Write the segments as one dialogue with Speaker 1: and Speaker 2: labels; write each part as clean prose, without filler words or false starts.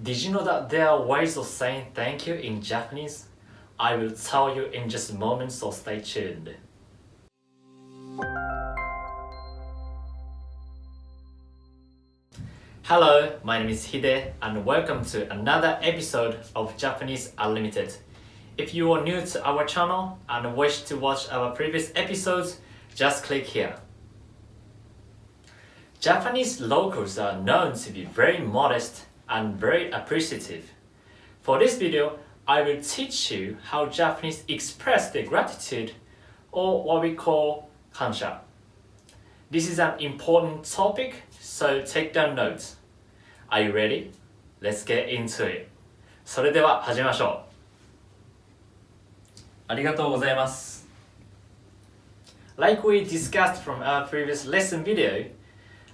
Speaker 1: Did you know that there are ways of saying thank you in Japanese? I will tell you in just a moment, so stay tuned. Hello, my name is Hide and welcome to another episode of Japanese Unlimited. If you are new to our channel and wish to watch our previous episodes, just click here. Japanese locals are known to be very modest and very appreciative. For this video, I will teach you how Japanese express their gratitude, or what we call kansha. This is an important topic, so take down notes. Are you ready? Let's get into it. それでは始めましょう。ありがとうございます。Like we discussed from our previous lesson video,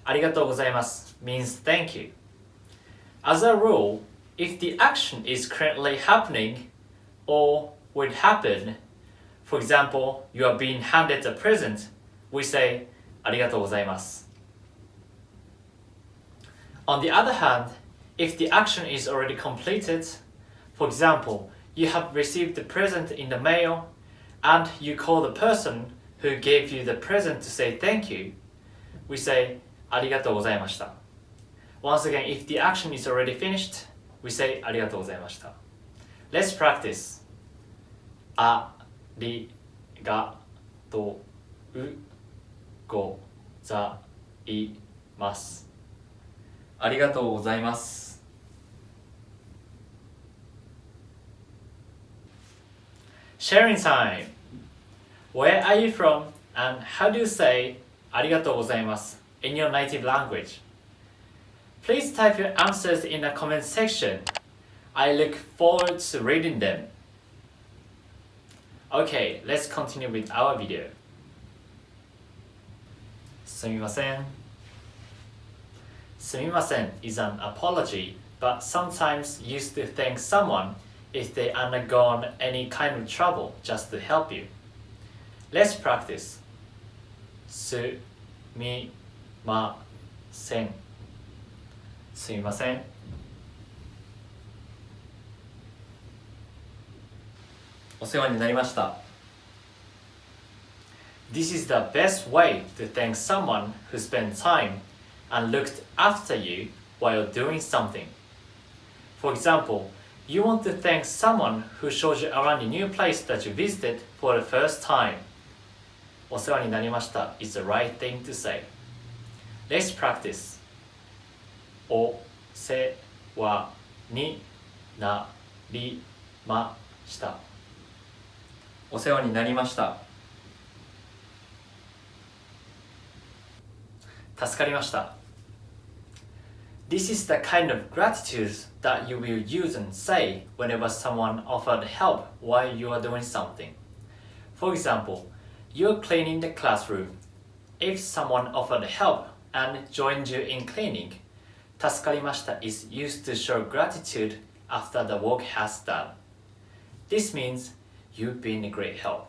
Speaker 1: ありがとうございます means thank you. As a rule, if the action is currently happening or would happen, for example, you are being handed a present, we say ありがとうございます。On the other hand, if the action is already completed, for example, you have received the present in the mail and you call the person who gave you the present to say thank you, we say ありがとうございました。Once again, if the action is already finished, we say ありがとうございました。Let's practice. ありがとうございます。ありがとうございます。Sharing time. Where are you from and how do you say ありがとうございます in your native language? Please type your answers in the comment section. I look forward to reading them. Okay, let's continue with our video. すみません。すみません is an apology, but sometimes used to thank someone if they undergone any kind of trouble just to help you. Let's practice. すみません。すみません。お世話になりました。This is the best way to thank someone who spent time and looked after you while doing something. For example, you want to thank someone who showed you around a new place that you visited for the first time. お世話になりました is the right thing to say. Let's practice. お世話になりました。お世話になりました。助かりました。This is the kind of gratitude that you will use and say whenever someone offered help while you are doing something. For example, you're cleaning the classroom. If someone offered help and joined you in cleaning, 助かりました is used to show gratitude after the work has done. This means you've been a great help.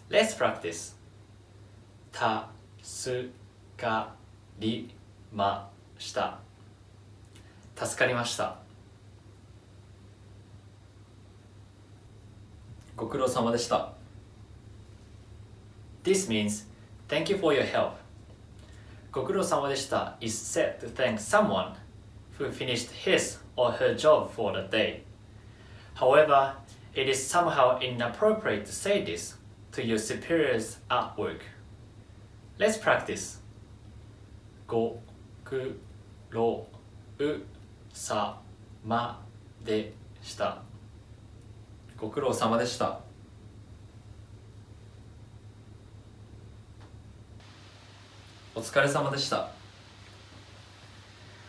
Speaker 1: Let's practice. 助かりました。助かりました。ご苦労様でした。This means thank you for your help. ご苦労様でした is said to thank someone who finished his or her job for the day. However, it is somehow inappropriate to say this to your superiors at work. Let's practice. ご苦労様でした。ご苦労様でした。お疲れ様でした。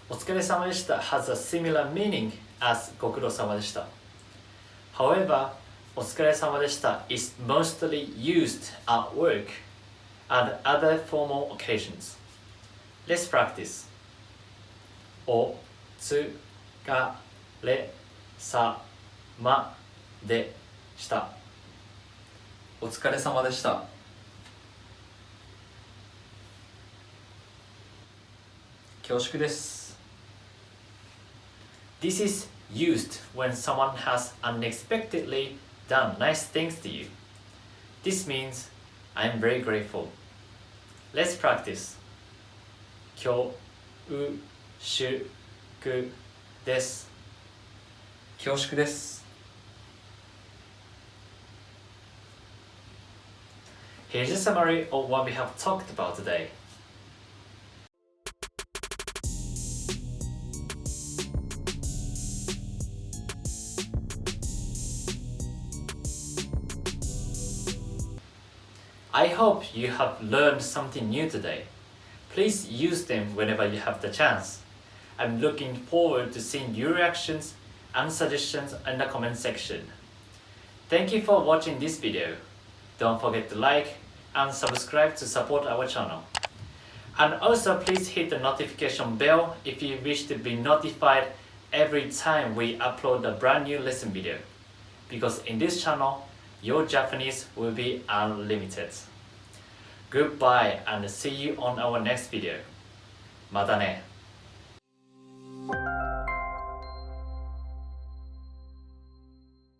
Speaker 1: お疲れ様でした has a similar meaning as ご苦労様でした。However, お疲れ様でした is mostly used at work and other formal occasions. Let's practice. お疲れ様でした。お疲れ様でした。恐縮です。This is used when someone has unexpectedly done nice things to you. This means I'm very grateful. Let's practice. 恐縮です。
Speaker 2: 恐縮です。
Speaker 1: Here's a summary of what we have talked about today. I hope you have learned something new today. Please use them whenever you have the chance. I'm looking forward to seeing your reactions and suggestions in the comment section. Thank you for watching this video. Don't forget to like and subscribe to support our channel. And also please hit the notification bell if you wish to be notified every time we upload a brand new lesson video. Because in this channel, your Japanese will be unlimited. Goodbye and see you on our next video. またね。